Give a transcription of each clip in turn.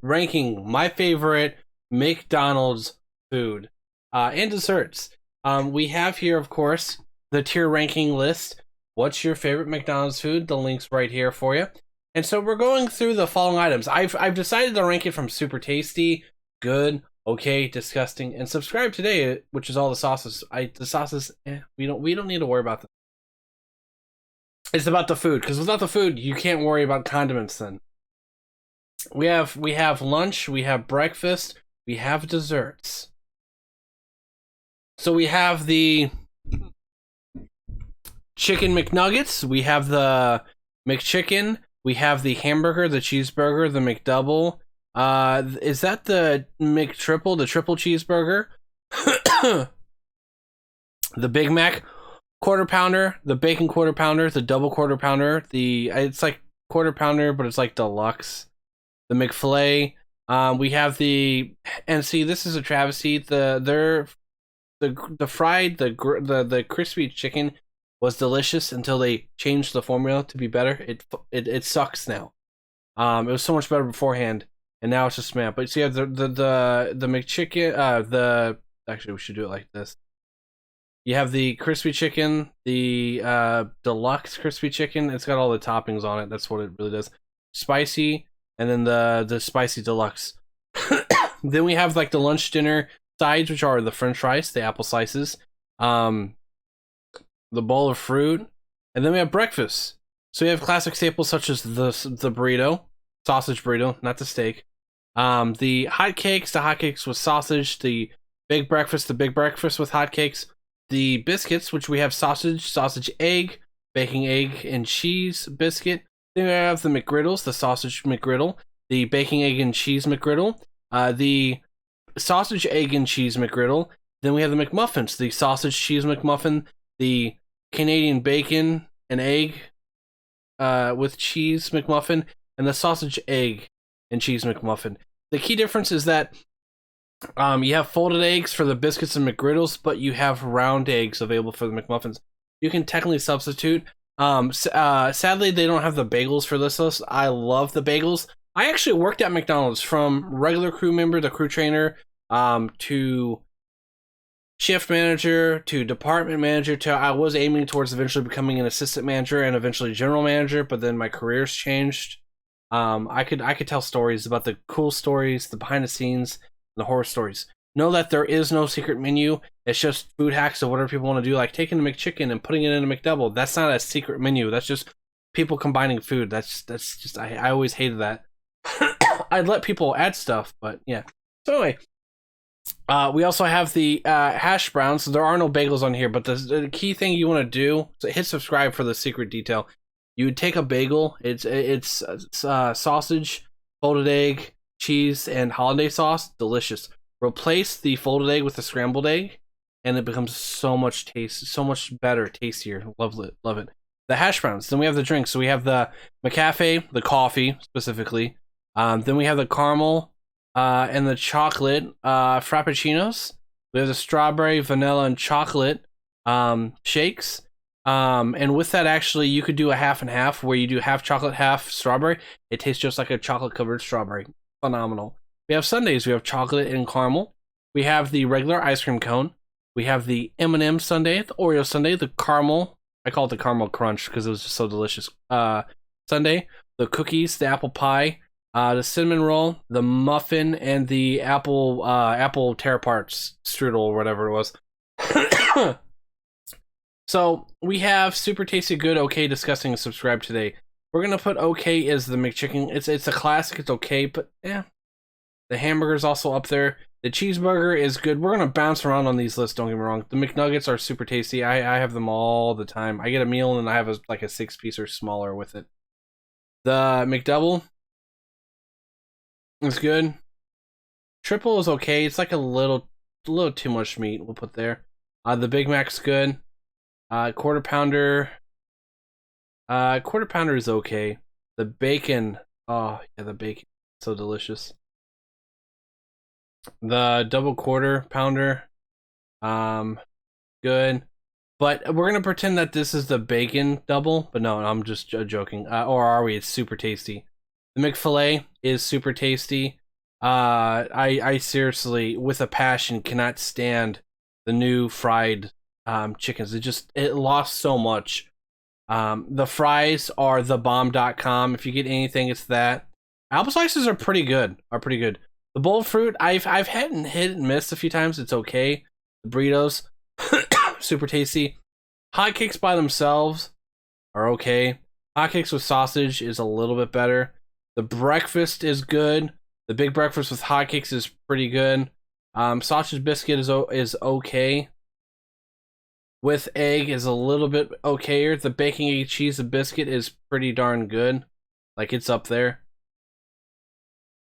Ranking my favorite McDonald's food and desserts. We have here, of course, the tier ranking list. What's your favorite McDonald's food? The link's right here for you. And so we're going through the following items. I've decided to rank it from super tasty, good, okay, disgusting, and subscribe today, which is all the sauces. The sauces, we don't need to worry about them. It's about the food, because without the food, you can't worry about condiments then. We have lunch, we have breakfast, we have desserts. So we have the chicken McNuggets, we have the McChicken, we have the hamburger, the cheeseburger, the McDouble. Is that the McTriple, the triple cheeseburger? The Big Mac quarter pounder, the bacon quarter pounder, the double quarter pounder, it's like quarter pounder, but it's like deluxe. The McFlurry. We have and see, this is a travesty. The fried, the crispy chicken was delicious until they changed the formula to be better. It sucks now. It was so much better beforehand, and now it's just meh. But so you have the McChicken. Actually, we should do it like this. You have the crispy chicken, the deluxe crispy chicken. It's got all the toppings on it. That's what it really does. Spicy. And then the spicy deluxe. Then we have like the lunch dinner sides, which are the French fries, the apple slices, the bowl of fruit, and then we have breakfast. So we have classic staples such as the burrito, sausage burrito, not the steak. The hotcakes with sausage. The big breakfast with hotcakes. The biscuits, which we have sausage egg, bacon egg and cheese biscuit. Then we have the McGriddles, the sausage McGriddle, the bacon, egg, and cheese McGriddle, the sausage, egg, and cheese McGriddle. Then we have the McMuffins, the sausage, cheese McMuffin, the Canadian bacon and egg with cheese McMuffin, and the sausage, egg, and cheese McMuffin. The key difference is that you have folded eggs for the biscuits and McGriddles, but you have round eggs available for the McMuffins. You can technically substitute. Sadly, they don't have the bagels for this list. I love the bagels. I actually worked at McDonald's from regular crew member to crew trainer, to shift manager, to department manager, to I was aiming towards eventually becoming an assistant manager and eventually general manager, but then my careers changed. I could tell stories about the cool stories, the behind the scenes, and the horror stories. Know that there is no secret menu. It's just food hacks of whatever people want to do, like taking the McChicken and putting it in a McDouble. That's not a secret menu. That's just people combining food. That's just I always hated that. I'd let people add stuff, but yeah. So anyway, we also have the hash browns. So there are no bagels on here, but the key thing you want to do, so hit subscribe for the secret detail. You would take a bagel. It's sausage, folded egg, cheese, and hollandaise sauce. Delicious. Replace the folded egg with the scrambled egg, and it becomes so much better, tastier. Love it. The hash browns. Then we have the drinks. So we have the McCafe, the coffee specifically. Then we have the caramel and the chocolate frappuccinos. We have the strawberry, vanilla, and chocolate shakes. And with that, actually, you could do a half and half, where you do half chocolate, half strawberry. It tastes just like a chocolate covered strawberry. Phenomenal. We have sundaes. We have chocolate and caramel. We have the regular ice cream cone. We have the M&M sundae, the Oreo sundae, the caramel. I call it the caramel crunch because it was just so delicious. Sundae, the cookies, the apple pie, the cinnamon roll, the muffin, and the apple tear parts strudel or whatever it was. So we have super tasty, good, okay, disgusting, and subscribe today. We're gonna put okay as the McChicken. It's a classic. It's okay, but yeah. The hamburger's also up there. The cheeseburger is good. We're going to bounce around on these lists, don't get me wrong. The McNuggets are super tasty. I have them all the time. I get a meal and I have like a 6-piece or smaller with it. The McDouble is good. Triple is okay. It's like a little too much meat we'll put there. The Big Mac's good. Quarter pounder is okay. The bacon, oh yeah, the bacon, so delicious. The double quarter pounder, good. But we're gonna pretend that this is the bacon double, but no, I'm just joking. Or are we? It's super tasty. The The McFilet is super tasty. I seriously, with a passion, cannot stand the new fried chickens. It lost so much. The fries are thebomb.com. If you get anything, it's that. Apple slices are pretty good. The bowl of fruit, I've hit and missed a few times. It's okay. The burritos, super tasty. Hotcakes by themselves are okay. Hotcakes with sausage is a little bit better. The breakfast is good. The big breakfast with hotcakes is pretty good. Sausage biscuit is okay. With egg is a little bit okayer. The bacon, egg, cheese, and biscuit is pretty darn good. Like, it's up there.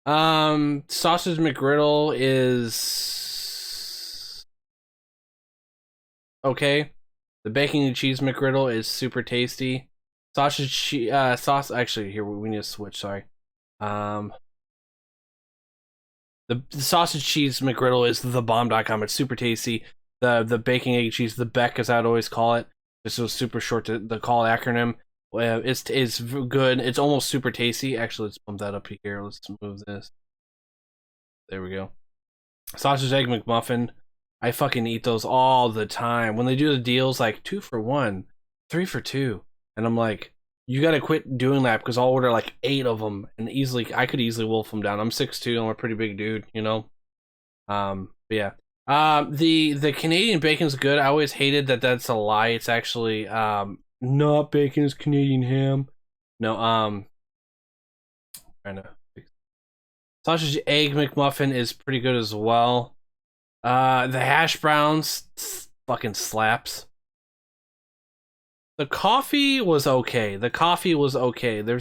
Sausage McGriddle is okay. The bacon and cheese McGriddle is super tasty. Actually, here we need to switch. Sorry. The sausage cheese McGriddle is thebomb.com. It's super tasty. The bacon, egg, cheese, the Beck, as I'd always call it. This was super short to the call acronym. It's good. It's almost super tasty. Actually, let's bump that up here. Let's move this. There we go. Sausage egg McMuffin. I fucking eat those all the time. When they do the deals like 2 for 1, 3 for 2, and I'm like, you gotta quit doing that because I'll order like 8 of them and I could easily wolf them down. I'm 6'2", I'm a pretty big dude, you know. But yeah. The Canadian bacon's good. I always hated that that's a lie. It's actually not bacon, it's Canadian ham. No, trying to sausage egg McMuffin is pretty good as well. The hash browns fucking slaps. The coffee was okay. There's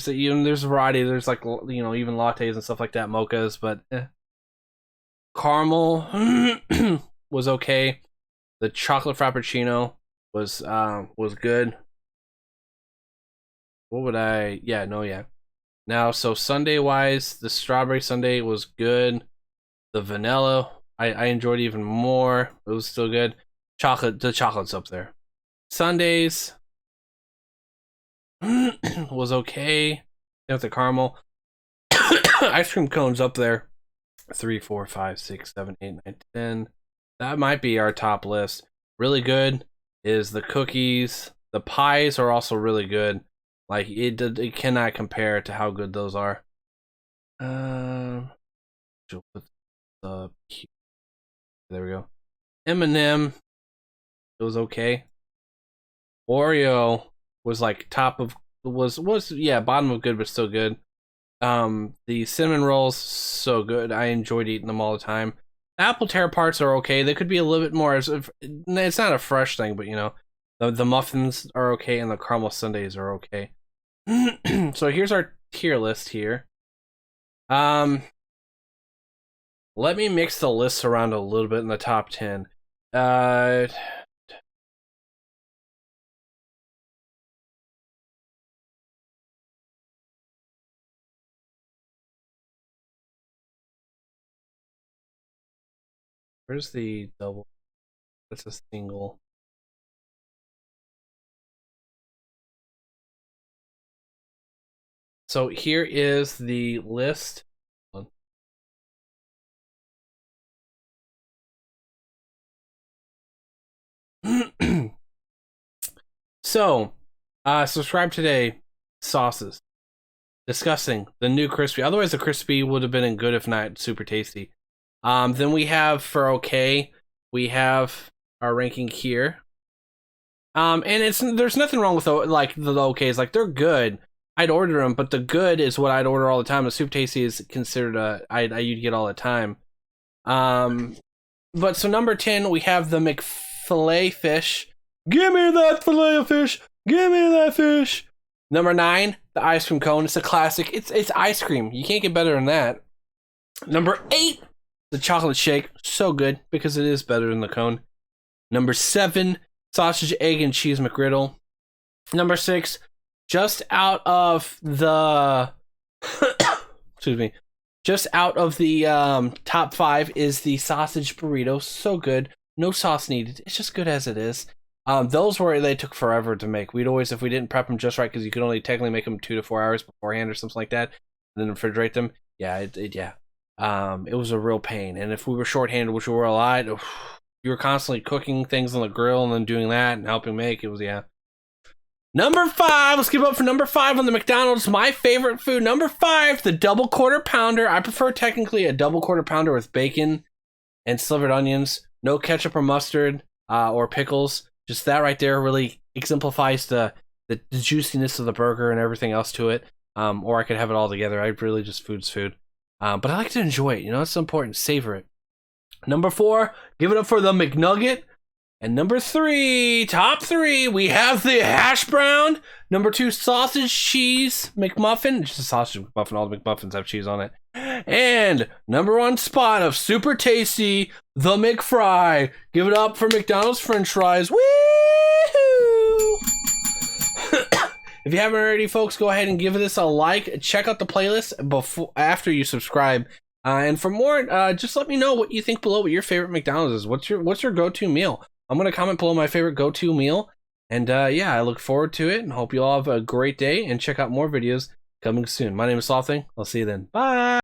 a variety. There's like, you know, even lattes and stuff like that, mochas, but caramel was okay. The chocolate frappuccino was good. What would I? Yeah, no, yeah. Now, so Sundae wise, the strawberry sundae was good. The vanilla, I enjoyed even more. It was still good. The chocolate's up there. Sundaes was okay. With the caramel. Ice cream cones up there. 3, 4, 5, 6, 7, 8, 9, 10. That might be our top list. Really good is the cookies. The pies are also really good. Like, it cannot compare to how good those are. There we go. M&M, it was okay. Oreo was like bottom of good, but still good. The cinnamon rolls, so good. I enjoyed eating them all the time. Apple tear parts are okay. They could be a little bit more. It's not a fresh thing, but you know, the muffins are okay, and the caramel sundaes are okay. So here's our tier list here. Let me mix the lists around a little bit in the top 10. Where's the double? That's a single. So here is the list. So, subscribe today. Sauces. Discussing the new crispy. Otherwise, the crispy would have been good if not super tasty. Then we have for okay, we have our ranking here. And there's nothing wrong with the okays. Like, they're good. I'd order them, but the good is what I'd order all the time. The super tasty is considered you'd get all the time. But so number 10, we have the Filet-O-Fish. Give me that Filet-O-Fish. Give me that fish. Number 9, the ice cream cone. It's a classic. It's ice cream. You can't get better than that. Number 8, the chocolate shake. So good because it is better than the cone. Number 7, sausage, egg, and cheese McGriddle. Number 6, just out of the excuse me, just out of the top 5 is the sausage burrito. So good. No sauce needed. It's just good as it is. Those they took forever to make. We'd always, if we didn't prep them just right, because you could only technically make them 2 to 4 hours beforehand or something like that, and then refrigerate them. Yeah, it was a real pain. And if we were shorthanded, which we were a lot, you were constantly cooking things on the grill and then doing that and helping make. It was, yeah. Number 5, let's give up for number 5 on the McDonald's. My favorite food, number 5, the double quarter pounder. I prefer technically a double quarter pounder with bacon and slivered onions. No ketchup or mustard or pickles. Just that right there really exemplifies the juiciness of the burger and everything else to it. Or I could have it all together. I really just food's food. But I like to enjoy it. You know, it's important. Savor it. Number 4, give it up for the McNugget. And number 3, top 3, we have the Hashbrown. Number 2, sausage cheese McMuffin. Just a sausage McMuffin. All the McMuffins have cheese on it. And number 1 spot of super tasty, the McFry. Give it up for McDonald's French fries. Woo! If you haven't already, folks, go ahead and give this a like. Check out the playlist after you subscribe. And for more, just let me know what you think below. What your favorite McDonald's is. What's your go-to meal? I'm gonna comment below my favorite go-to meal. And yeah, I look forward to it and hope you all have a great day. And check out more videos coming soon. My name is SlothFang. I'll see you then. Bye.